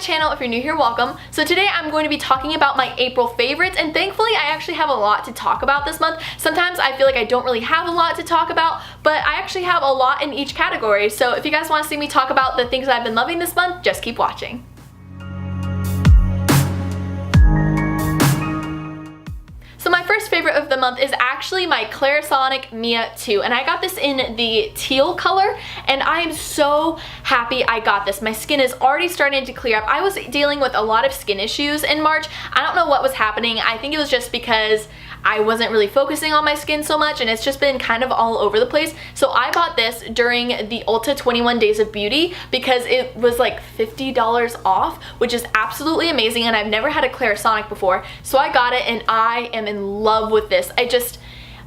channel. If you're new here, welcome. So today I'm going to be talking about my April favorites, and thankfully I actually have a lot to talk about this month. Sometimes I feel like I don't really have a lot to talk about, but I actually have a lot in each category. So if you guys want to see me talk about the things I've been loving this month, just keep watching. So my first favorite of the month is actually my Clarisonic Mia 2, and I got this in the teal color, and I am so happy I got this. My skin is already starting to clear up. I was dealing with a lot of skin issues in March. I don't know what was happening. I think it was just because I wasn't really focusing on my skin so much, and it's just been kind of all over the place. So I bought this during the Ulta 21 Days of Beauty because it was like $50 off, which is absolutely amazing, and I've never had a Clarisonic before. So I got it, and I am in love with this.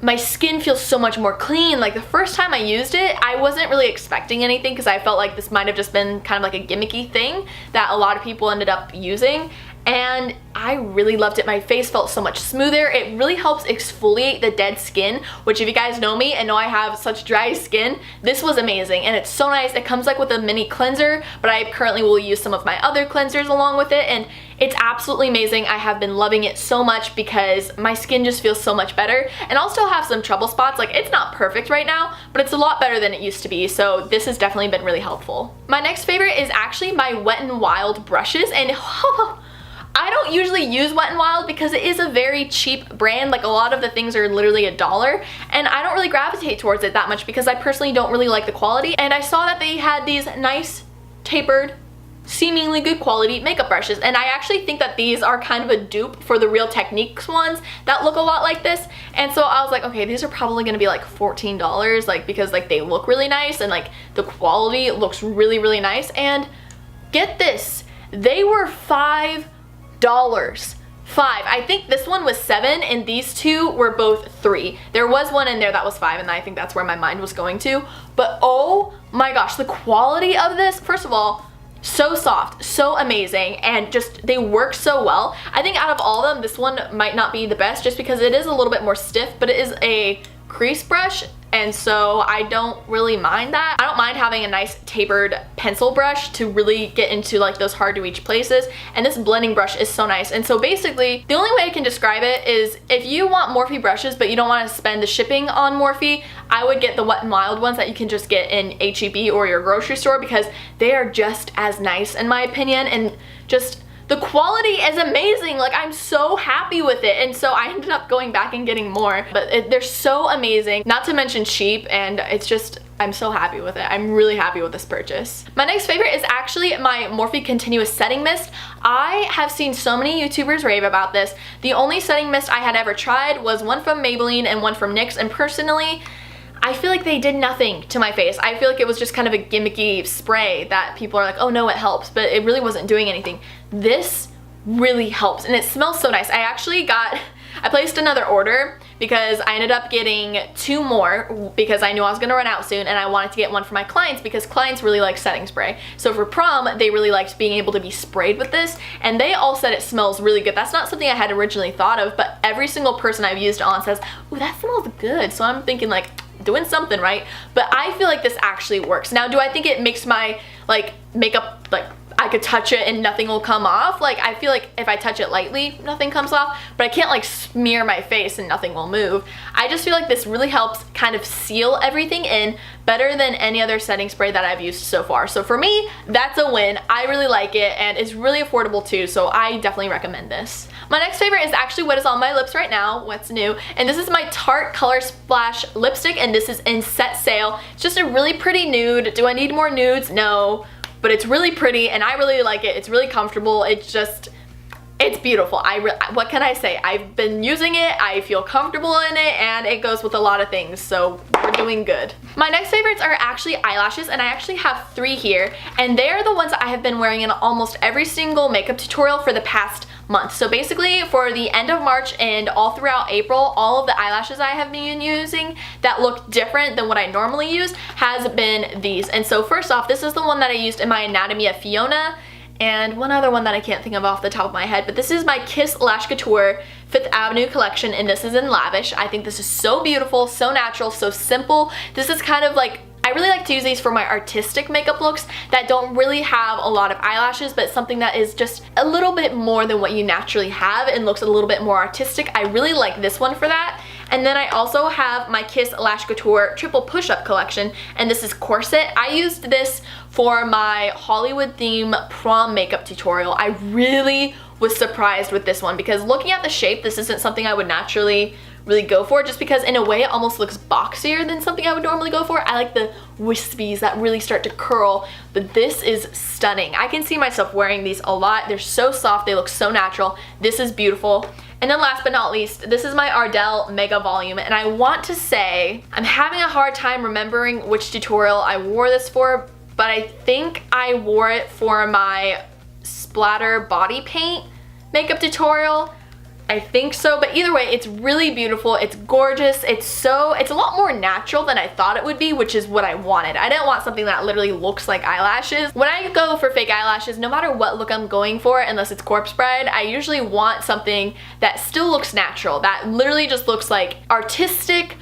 My skin feels so much more clean. Like the first time I used it, I wasn't really expecting anything because I felt like this might have just been kind of like a gimmicky thing that a lot of people ended up using. And I really loved it. My face felt so much smoother. It really helps exfoliate the dead skin, which if you guys know me and know I have such dry skin, this was amazing, and it's so nice. It comes like with a mini cleanser, but I currently will use some of my other cleansers along with it, and it's absolutely amazing. I have been loving it so much because my skin just feels so much better, and I'll still have some trouble spots. Like, it's not perfect right now, but it's a lot better than it used to be, so this has definitely been really helpful. My next favorite is actually my Wet n Wild brushes, and I don't usually use Wet n Wild because it is a very cheap brand. Like, a lot of the things are literally $1, and I don't really gravitate towards it that much because I personally don't really like the quality. And I saw that they had these nice tapered, seemingly good quality makeup brushes, and I actually think that these are kind of a dupe for the Real Techniques ones that look a lot like this. And so I was like, okay, these are probably gonna be like $14, like, because like they look really nice and like the quality looks really, really nice. And get this, they were $5. I think this one was $7 and these two were both $3. There was one in there that was $5, and I think that's where my mind was going to. But oh my gosh, the quality of this, first of all, so soft, so amazing, and just they work so well. I think out of all of them, this one might not be the best just because it is a little bit more stiff, but it is a crease brush, and so I don't really mind that. I don't mind having a nice tapered pencil brush to really get into like those hard to reach places, and this blending brush is so nice. And so basically the only way I can describe it is if you want Morphe brushes but you don't want to spend the shipping on Morphe, I would get the Wet n Wild ones that you can just get in H-E-B or your grocery store because they are just as nice in my opinion, and just the quality is amazing. Like, I'm so happy with it, and so I ended up going back and getting more, but they're so amazing, not to mention cheap, and it's just, I'm so happy with it. I'm really happy with this purchase. My next favorite is actually my Morphe Continuous Setting Mist. I have seen so many YouTubers rave about this. The only setting mist I had ever tried was one from Maybelline and one from NYX, and personally, I feel like they did nothing to my face. I feel like it was just kind of a gimmicky spray that people are like, oh no, it helps, but it really wasn't doing anything. This really helps, and it smells so nice. I placed another order because I ended up getting 2 more because I knew I was gonna run out soon, and I wanted to get one for my clients because clients really like setting spray. So for prom, they really liked being able to be sprayed with this, and they all said it smells really good. That's not something I had originally thought of, but every single person I've used it on says, ooh, that smells good. So I'm thinking like, doing something right, but I feel like this actually works. Now, do I think it makes my like makeup, like I could touch it and nothing will come off? Like, I feel like if I touch it lightly, nothing comes off, but I can't like smear my face and nothing will move. I just feel like this really helps kind of seal everything in better than any other setting spray that I've used so far. So for me, that's a win. I really like it, and it's really affordable too, so I definitely recommend this. My next favorite is actually what is on my lips right now, what's new, and this is my Tarte Color Splash lipstick, and this is in Set Sail. It's just a really pretty nude. Do I need more nudes? No, but it's really pretty, and I really like it. It's really comfortable. It's beautiful. What can I say? I've been using it, I feel comfortable in it, and it goes with a lot of things, so we're doing good. My next favorites are actually eyelashes, and I actually have 3 here, and they are the ones I have been wearing in almost every single makeup tutorial for the past month. So basically, for the end of March and all throughout April, all of the eyelashes I have been using that look different than what I normally use has been these. And so first off, this is the one that I used in my Anatomy of Fiona, and one other one that I can't think of off the top of my head, but this is my Kiss Lash Couture 5th Avenue collection, and this is in Lavish. I think this is so beautiful, so natural, so simple. This is kind of like I really like to use these for my artistic makeup looks that don't really have a lot of eyelashes, but something that is just a little bit more than what you naturally have and looks a little bit more artistic. I really like this one for that. And then I also have my Kiss Lash Couture Triple Push-Up Collection, and this is Corset. I used this for my Hollywood theme prom makeup tutorial. I really was surprised with this one because looking at the shape, this isn't something I would naturally really go for, just because in a way it almost looks boxier than something I would normally go for. I like the wispies that really start to curl, but this is stunning. I can see myself wearing these a lot. They're so soft, they look so natural. This is beautiful. And then last but not least, this is my Ardell Mega Volume, and I want to say I'm having a hard time remembering which tutorial I wore this for, but I think I wore it for my splatter body paint makeup tutorial. I think so, but either way, it's really beautiful. It's gorgeous. It's a lot more natural than I thought it would be, which is what I wanted. I didn't want something that literally looks like eyelashes. When I go for fake eyelashes, no matter what look I'm going for, unless it's Corpse Bride, I usually want something that still looks natural, that literally just looks like artistic,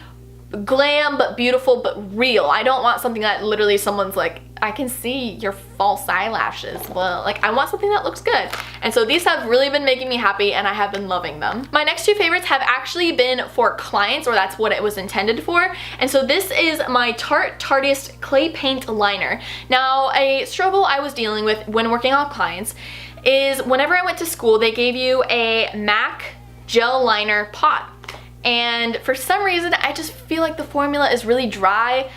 glam, but beautiful, but real. I don't want something that literally someone's like, I can see your false eyelashes. Well, like, I want something that looks good. And so these have really been making me happy, and I have been loving them. My next two favorites have actually been for clients, or that's what it was intended for. And so this is my Tarte Tarteist Clay Paint Liner. Now, a struggle I was dealing with when working on clients is whenever I went to school, they gave you a MAC gel liner pot. And for some reason, I just feel like the formula is really dry.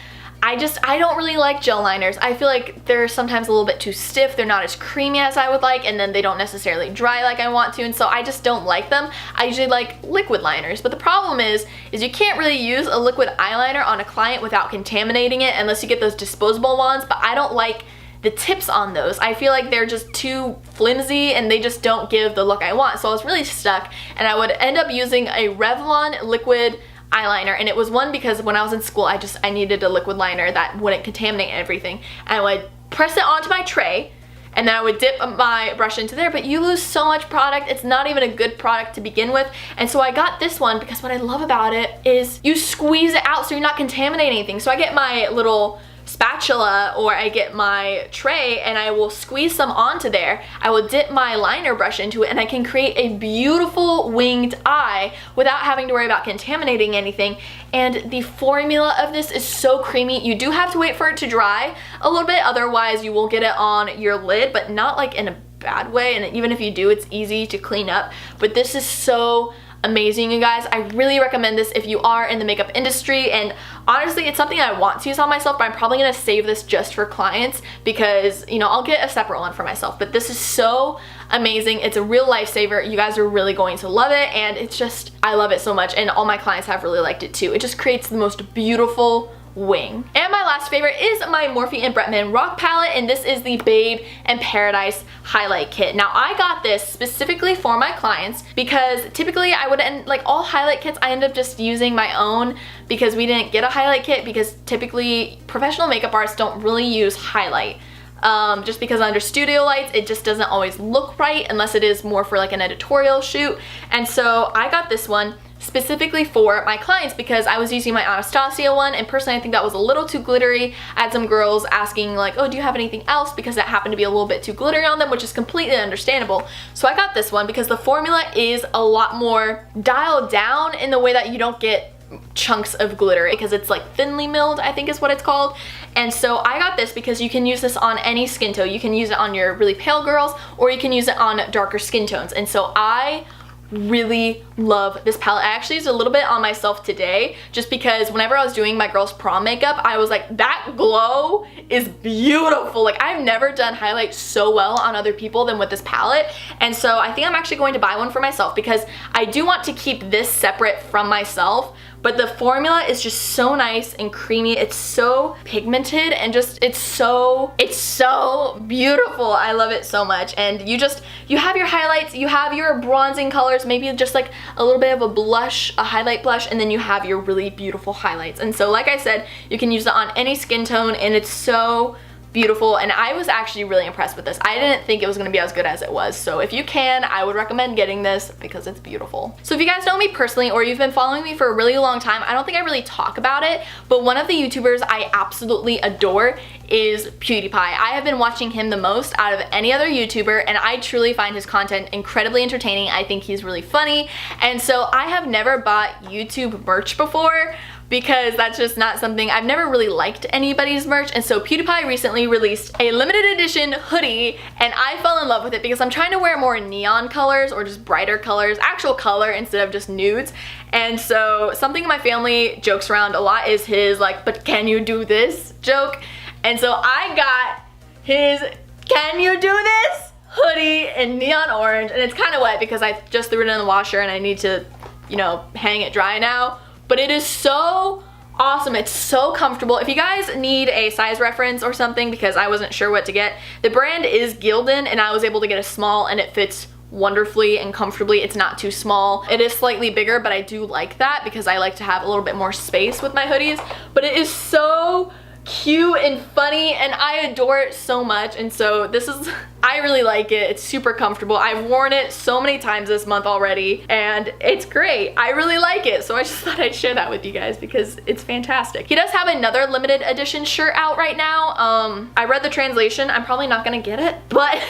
I don't really like gel liners. I feel like they're sometimes a little bit too stiff. They're not as creamy as I would like, and then they don't necessarily dry like I want to, and so I just don't like them. I usually like liquid liners, but the problem is you can't really use a liquid eyeliner on a client without contaminating it unless you get those disposable ones, but I don't like the tips on those. I feel like they're just too flimsy and they just don't give the look I want. So I was really stuck, and I would end up using a Revlon liquid eyeliner, and it was one because when I was in school I needed a liquid liner that wouldn't contaminate everything. And I would press it onto my tray, and then I would dip my brush into there, but you lose so much product. It's not even a good product to begin with. And so I got this one because what I love about it is you squeeze it out so you're not contaminating anything. So I get my little spatula, or I get my tray, and I will squeeze some onto there. I will dip my liner brush into it, and I can create a beautiful winged eye without having to worry about contaminating anything. And the formula of this is so creamy. You do have to wait for it to dry a little bit, otherwise you will get it on your lid, but not like in a bad way. And even if you do, it's easy to clean up. But this is so amazing, you guys. I really recommend this if you are in the makeup industry, and honestly it's something I want to use on myself, but I'm probably gonna save this just for clients because, you know, I'll get a separate one for myself. But this is so amazing. It's a real lifesaver. You guys are really going to love it, and it's just, I love it so much, and all my clients have really liked it too. It just creates the most beautiful wing. And my last favorite is my Morphe and Bretman Rock Palette, and this is the Babe and Paradise Highlight Kit. Now, I got this specifically for my clients because typically I would end, like all highlight kits, I end up just using my own because we didn't get a highlight kit, because typically professional makeup artists don't really use highlight. Just because under studio lights it just doesn't always look right unless it is more for like an editorial shoot. And so I got this one specifically for my clients because I was using my Anastasia one, and personally I think that was a little too glittery. I had some girls asking like, oh, do you have anything else, because that happened to be a little bit too glittery on them, which is completely understandable. So I got this one because the formula is a lot more dialed down in the way that you don't get chunks of glitter, because it's like thinly milled, I think is what it's called. And so I got this because you can use this on any skin tone. You can use it on your really pale girls, or you can use it on darker skin tones. And so I really love this palette. I actually used a little bit on myself today just because whenever I was doing my girls' prom makeup, I was like, that glow is beautiful. Like, I've never done highlight so well on other people than with this palette. And so I think I'm actually going to buy one for myself because I do want to keep this separate from myself. But the formula is just so nice and creamy. It's so pigmented and just, it's so beautiful. I love it so much. And you have your highlights, you have your bronzing colors, maybe just like a little bit of a blush, a highlight blush, and then you have your really beautiful highlights. And so like I said, you can use it on any skin tone, and it's so beautiful, and I was actually really impressed with this. I didn't think it was going to be as good as it was, so if you can, I would recommend getting this because it's beautiful. So if you guys know me personally or you've been following me for a really long time, I don't think I really talk about it, but one of the YouTubers I absolutely adore is PewDiePie. I have been watching him the most out of any other YouTuber, and I truly find his content incredibly entertaining. I think he's really funny, and so I have never bought YouTube merch before, because that's just not something, I've never really liked anybody's merch. And so PewDiePie recently released a limited edition hoodie, and I fell in love with it because I'm trying to wear more neon colors or just brighter colors, actual color instead of just nudes. And so something my family jokes around a lot is his like, but can you do this joke? And so I got his can you do this hoodie in neon orange, and it's kind of wet because I just threw it in the washer and I need to, you know, hang it dry now. But it is so awesome. It's so comfortable. If you guys need a size reference or something, because I wasn't sure what to get, the brand is Gildan, and I was able to get a small, and it fits wonderfully and comfortably. It's not too small. It is slightly bigger, but I do like that because I like to have a little bit more space with my hoodies. But it is so cute and funny, and I adore it so much. And so this is, I really like it. It's super comfortable. I've worn it so many times this month already, and it's great. I really like it, so I just thought I'd share that with you guys because it's fantastic. He does have another limited edition shirt out right now. I read the translation. I'm probably not gonna get it, but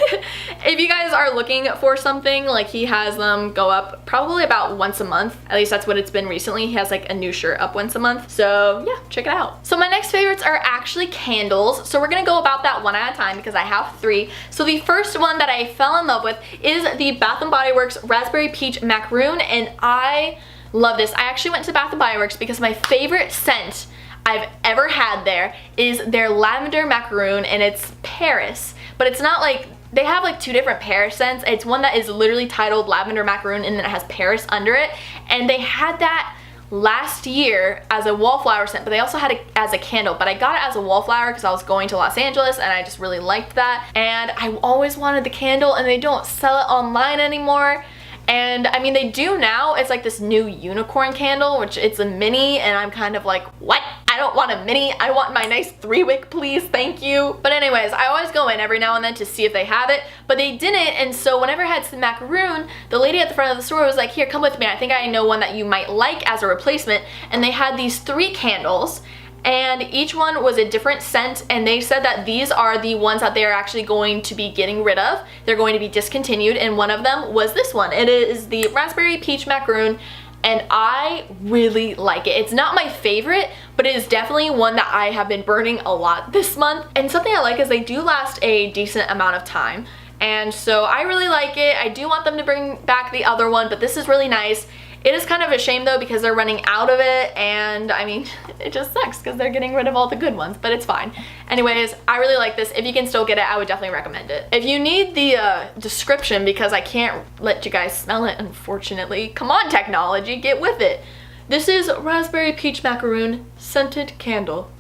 if you guys are looking for something, like, he has them go up probably about once a month. At least that's what it's been recently. He has like a new shirt up once a month, so yeah, check it out. So my next favorites are actually candles, so we're gonna go about that one at a time because I have 3. So the first one that I fell in love with is the Bath & Body Works Raspberry Peach Macaroon, and I love this. I actually went to Bath & Body Works because my favorite scent I've ever had there is their lavender macaroon, and it's Paris, but it's not like, they have like 2 different Paris scents. It's one that is literally titled lavender macaroon, and then it has Paris under it, and they had that last year as a wallflower scent, but they also had it as a candle, but I got it as a wallflower because I was going to Los Angeles and I just really liked that, and I always wanted the candle, and they don't sell it online anymore. And I mean, they do now. It's like this new unicorn candle, which it's a mini, and I'm kind of like, what? I don't want a mini. I want my nice 3-wick, please, thank you. But anyways, I always go in every now and then to see if they have it, but they didn't. And so whenever I had some macaroon, the lady at the front of the store was like, here, come with me. I think I know one that you might like as a replacement. And they had these 3 candles, and each one was a different scent, and they said that these are the ones that they're actually going to be getting rid of. They're going to be discontinued, and one of them was this one. It is the Raspberry Peach Macaroon, and I really like it. It's not my favorite, but it is definitely one that I have been burning a lot this month. And something I like is they do last a decent amount of time, and so I really like it. I do want them to bring back the other one, but this is really nice. It is kind of a shame though because they're running out of it, and I mean, it just sucks because they're getting rid of all the good ones, but it's fine. Anyways, I really like this. If you can still get it, I would definitely recommend it. If you need the description, because I can't let you guys smell it, unfortunately, come on technology, get with it. This is Raspberry Peach Macaroon Scented Candle.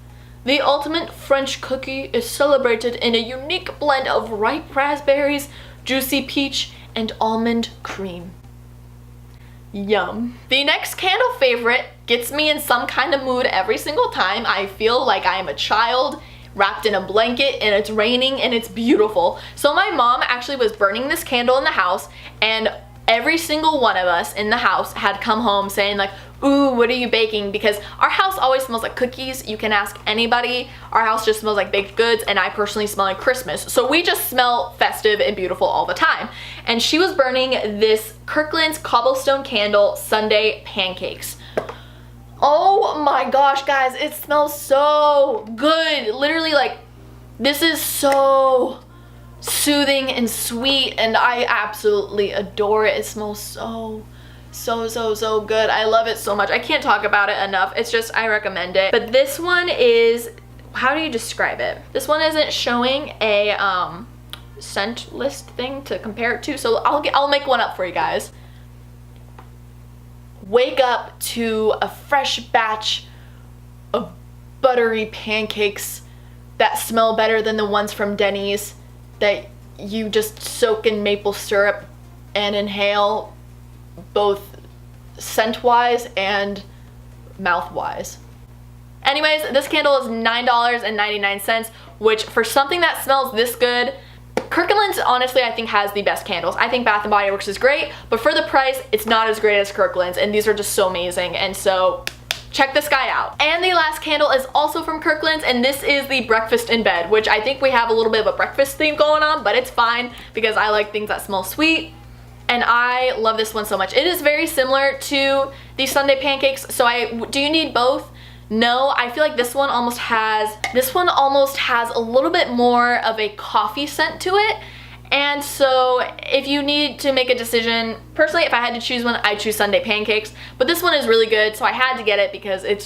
The ultimate French cookie is celebrated in a unique blend of ripe raspberries, juicy peach, and almond cream. Yum. The next candle favorite gets me in some kind of mood every single time. I feel like I am a child wrapped in a blanket, and it's raining, and it's beautiful. So my mom actually was burning this candle in the house, and every single one of us in the house had come home saying like, ooh, what are you baking? Because our house always smells like cookies. You can ask anybody. Our house just smells like baked goods, and I personally smell like Christmas. So we just smell festive and beautiful all the time. And she was burning this Kirklands cobblestone candle Sunday pancakes. Oh my gosh, guys, it smells so good. Literally, like, this is so soothing and sweet, and I absolutely adore it. It smells so good. I love it so much. I can't talk about it enough. It's just, I recommend it. But this one is, how do you describe it? This one isn't showing a scent list thing to compare it to, so I'll make one up for you guys. Wake up to a fresh batch of buttery pancakes that smell better than the ones from Denny's that you just soak in maple syrup and inhale, both scent-wise and mouth-wise. Anyways, this candle is $9.99, which for something that smells this good, Kirklands honestly I think has the best candles. I think Bath & Body Works is great, but for the price, it's not as great as Kirklands, and these are just so amazing, and so check this guy out. And the last candle is also from Kirklands, and this is the Breakfast in Bed, which I think we have a little bit of a breakfast theme going on, but it's fine because I like things that smell sweet. And I love this one so much. It is very similar to the Sunday Pancakes, so do you need both? No, I feel like this one almost has a little bit more of a coffee scent to it. And so if you need to make a decision, personally, if I had to choose one, I'd choose Sunday Pancakes. But this one is really good, so I had to get it because it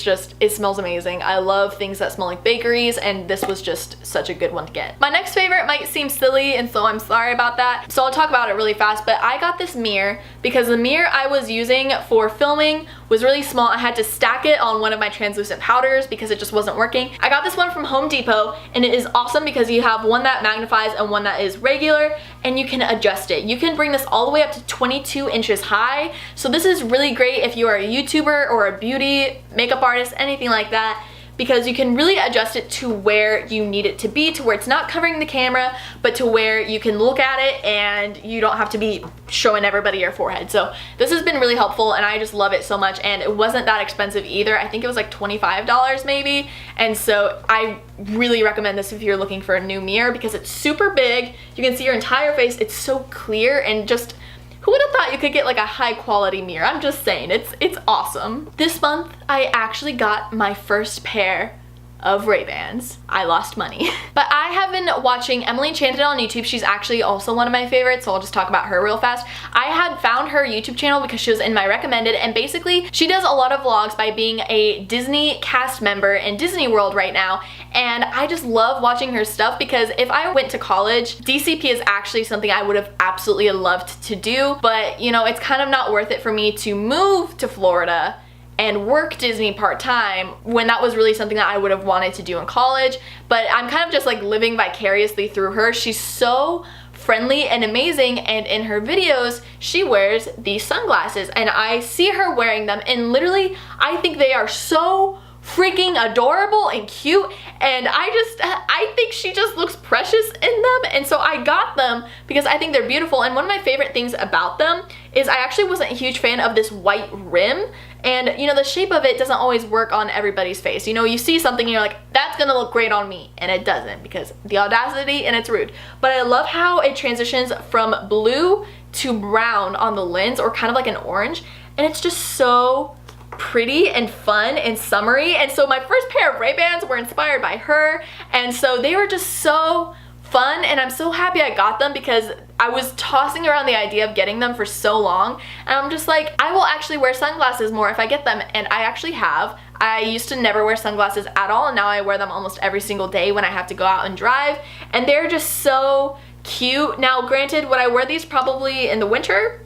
smells amazing. I love things that smell like bakeries, and this was just such a good one to get. My next favorite might seem silly, and so I'm sorry about that. So I'll talk about it really fast, but I got this mirror because the mirror I was using for filming was really small. I had to stack it on one of my translucent powders because it just wasn't working. I got this one from Home Depot, and it is awesome because you have one that magnifies and one that is regular, and you can adjust it. You can bring this all the way up to 22 inches high. So this is really great if you are a YouTuber or a beauty makeup artist, anything like that, because you can really adjust it to where you need it to be, to where it's not covering the camera, but to where you can look at it and you don't have to be showing everybody your forehead. So this has been really helpful, and I just love it so much, and it wasn't that expensive either. I think it was like $25 maybe, and so I really recommend this if you're looking for a new mirror because it's super big. You can see your entire face. It's so clear, and just who would have thought you could get like a high quality mirror? I'm just saying, it's awesome. This month, I actually got my first pair of Ray-Bans. I lost money. But I have been watching Emily Enchanted on YouTube. She's actually also one of my favorites, so I'll just talk about her real fast. I had found her YouTube channel because she was in my recommended, and basically she does a lot of vlogs by being a Disney cast member in Disney World right now, and I just love watching her stuff because if I went to college, DCP is actually something I would have absolutely loved to do, but you know, it's kind of not worth it for me to move to Florida and work Disney part-time when that was really something that I would have wanted to do in college. But I'm kind of just like living vicariously through her. She's so friendly and amazing, and in her videos she wears these sunglasses, and I see her wearing them, and literally I think they are so freaking adorable and cute, and I think she just looks precious in them, and so I got them because I think they're beautiful. And one of my favorite things about them is I actually wasn't a huge fan of this white rim, and you know, the shape of it doesn't always work on everybody's face. You know, you see something and you're like, that's gonna look great on me, and it doesn't because the audacity, and it's rude. But I love how it transitions from blue to brown on the lens, or kind of like an orange, and it's just so pretty and fun and summery. And so my first pair of Ray-Bans were inspired by her, and so they were just so fun, and I'm so happy I got them because I was tossing around the idea of getting them for so long, and I'm just like, I will actually wear sunglasses more if I get them, and I actually have. I used to never wear sunglasses at all, and now I wear them almost every single day when I have to go out and drive, and they're just so cute. Now granted, would I wear these probably in the winter?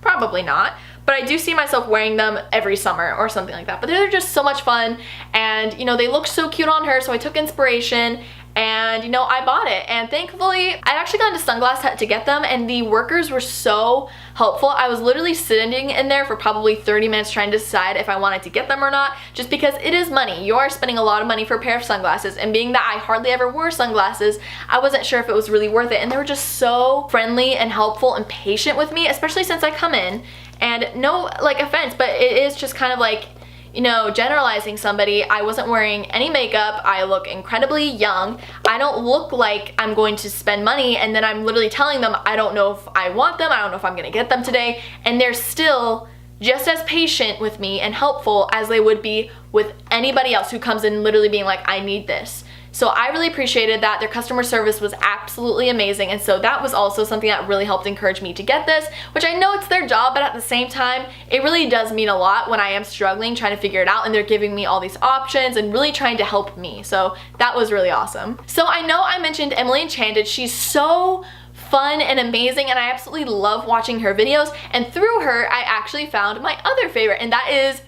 Probably not. But I do see myself wearing them every summer or something like that. But they're just so much fun, and you know, they look so cute on her, so I took inspiration, and you know, I bought it. And thankfully, I actually got into Sunglass Hut to get them, and the workers were so helpful. I was literally sitting in there for probably 30 minutes trying to decide if I wanted to get them or not, just because it is money. You are spending a lot of money for a pair of sunglasses, and being that I hardly ever wore sunglasses, I wasn't sure if it was really worth it. And they were just so friendly and helpful and patient with me, especially since I come in, and no like offense, but it is just kind of like, you know, generalizing somebody. I wasn't wearing any makeup. I look incredibly young. I don't look like I'm going to spend money, and then I'm literally telling them I don't know if I want them, I don't know if I'm gonna get them today, and they're still just as patient with me and helpful as they would be with anybody else who comes in literally being like, I need this. So I really appreciated that. Their customer service was absolutely amazing, and so that was also something that really helped encourage me to get this, which I know it's their job, but at the same time, it really does mean a lot when I am struggling trying to figure it out, and they're giving me all these options and really trying to help me. So that was really awesome. So I know I mentioned Emily Enchanted. She's so fun and amazing, and I absolutely love watching her videos, and through her I actually found my other favorite, and that is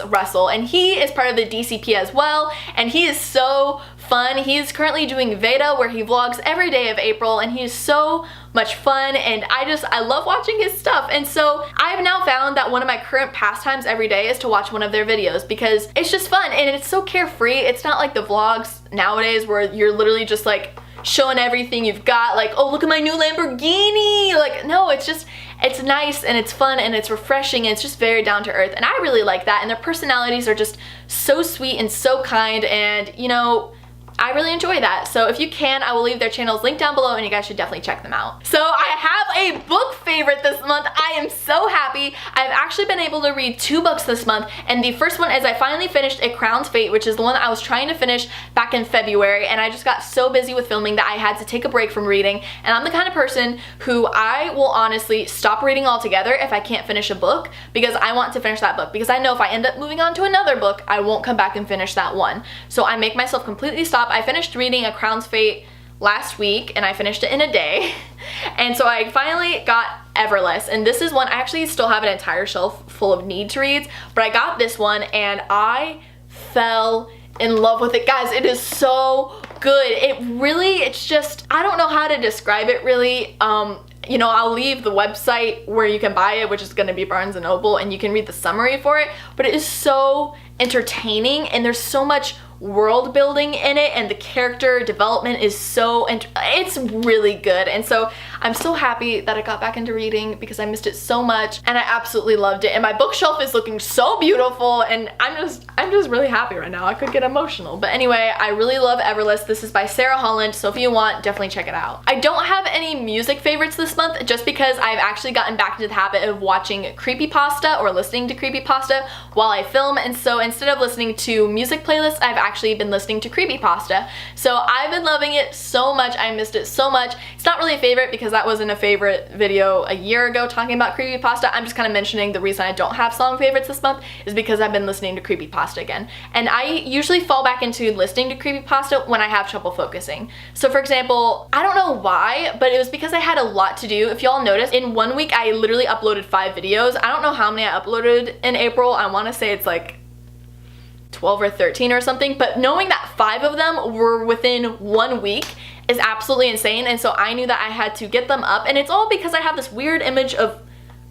Russel, and he is part of the DCP as well, and he is so fun. He's currently doing Veda, where he vlogs every day of April, and he's so much fun, and I love watching his stuff. And so I've now found that one of my current pastimes every day is to watch one of their videos, because it's just fun and it's so carefree. It's not like the vlogs nowadays where you're literally just like showing everything you've got, like, oh, look at my new Lamborghini. Like, no, it's nice and it's fun and it's refreshing and it's just very down to earth, and I really like that. And their personalities are just so sweet and so kind, and you know, I really enjoy that. So if you can, I will leave their channels linked down below, and you guys should definitely check them out. So I have a book favorite this month. I am so happy. I've actually been able to read 2 books this month, and the first one is I finally finished A Crown's Fate, which is the one I was trying to finish back in February, and I just got so busy with filming that I had to take a break from reading. And I'm the kind of person who I will honestly stop reading altogether if I can't finish a book, because I want to finish that book, because I know if I end up moving on to another book, I won't come back and finish that one. So I make myself completely stop. I finished reading A Crown's Fate last week, and I finished it in a day. And so I finally got Everless, and this is one, I actually still have an entire shelf full of need to reads, but I got this one and I fell in love with it. Guys, it is so good. It's just, I don't know how to describe it really. You know, I'll leave the website where you can buy it, which is going to be Barnes & Noble, and you can read the summary for it, but it is so entertaining, and there's so much world building in it, and the character development is it's really good. And so I'm so happy that I got back into reading, because I missed it so much and I absolutely loved it, and my bookshelf is looking so beautiful, and I'm just really happy right now. I could get emotional. But anyway, I really love Everless. This is by Sara Holland, so if you want, definitely check it out. I don't have any music favorites this month, just because I've actually gotten back into the habit of watching creepypasta or listening to creepypasta while I film, and so instead of listening to music playlists, I've actually been listening to creepypasta. So I've been loving it so much. I missed it so much. It's not really a favorite because that wasn't a favorite video a year ago talking about creepypasta. I'm just kind of mentioning the reason I don't have song favorites this month is because I've been listening to creepypasta again. And I usually fall back into listening to creepypasta when I have trouble focusing. So for example, I don't know why, but it was because I had a lot to do. If y'all noticed, in 1 week I literally uploaded 5 videos. I don't know how many I uploaded in April. I want to say it's like 12 or 13 or something, but knowing that 5 of them were within 1 week is absolutely insane. And so I knew that I had to get them up, and it's all because I have this weird image of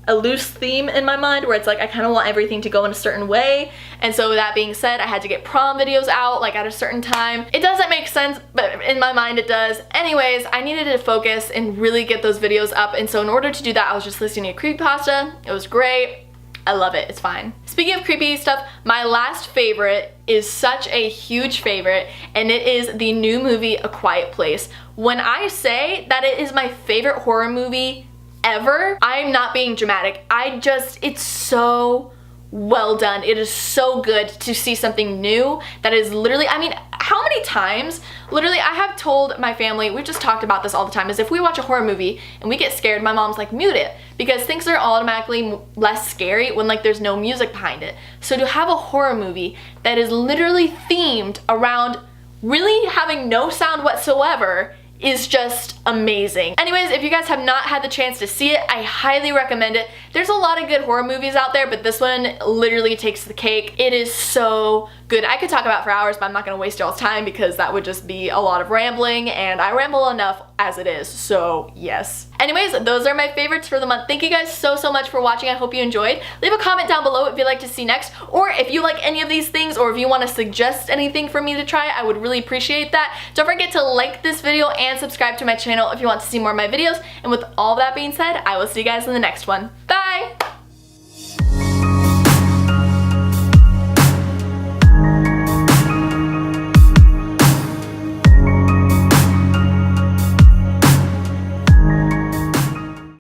a loose theme in my mind where it's like I kind of want everything to go in a certain way. And so that being said, I had to get prom videos out like at a certain time. It doesn't make sense, but in my mind it does. Anyways, I needed to focus and really get those videos up, and so in order to do that, I was just listening to creepypasta. It was great. I love it. It's fine. Speaking of creepy stuff, my last favorite is such a huge favorite, and it is the new movie A Quiet Place. When I say that it is my favorite horror movie ever, I'm not being dramatic. It's so well done. It is so good to see something new that is literally, I mean, how many times, literally, I have told my family, we've just talked about this all the time, is if we watch a horror movie and we get scared, my mom's like, mute it, because things are automatically less scary when like there's no music behind it. So to have a horror movie that is literally themed around really having no sound whatsoever is just amazing. Anyways, if you guys have not had the chance to see it, I highly recommend it. There's a lot of good horror movies out there, but this one literally takes the cake. It is so good. I could talk about it for hours, but I'm not gonna waste y'all's time because that would just be a lot of rambling, and I ramble enough as it is, so yes. Anyways, those are my favorites for the month. Thank you guys so much for watching. I hope you enjoyed. Leave a comment down below if you'd like to see next, or if you like any of these things, or if you want to suggest anything for me to try, I would really appreciate that. Don't forget to like this video and subscribe to my channel if you want to see more of my videos. And with all that being said, I will see you guys in the next one. Bye!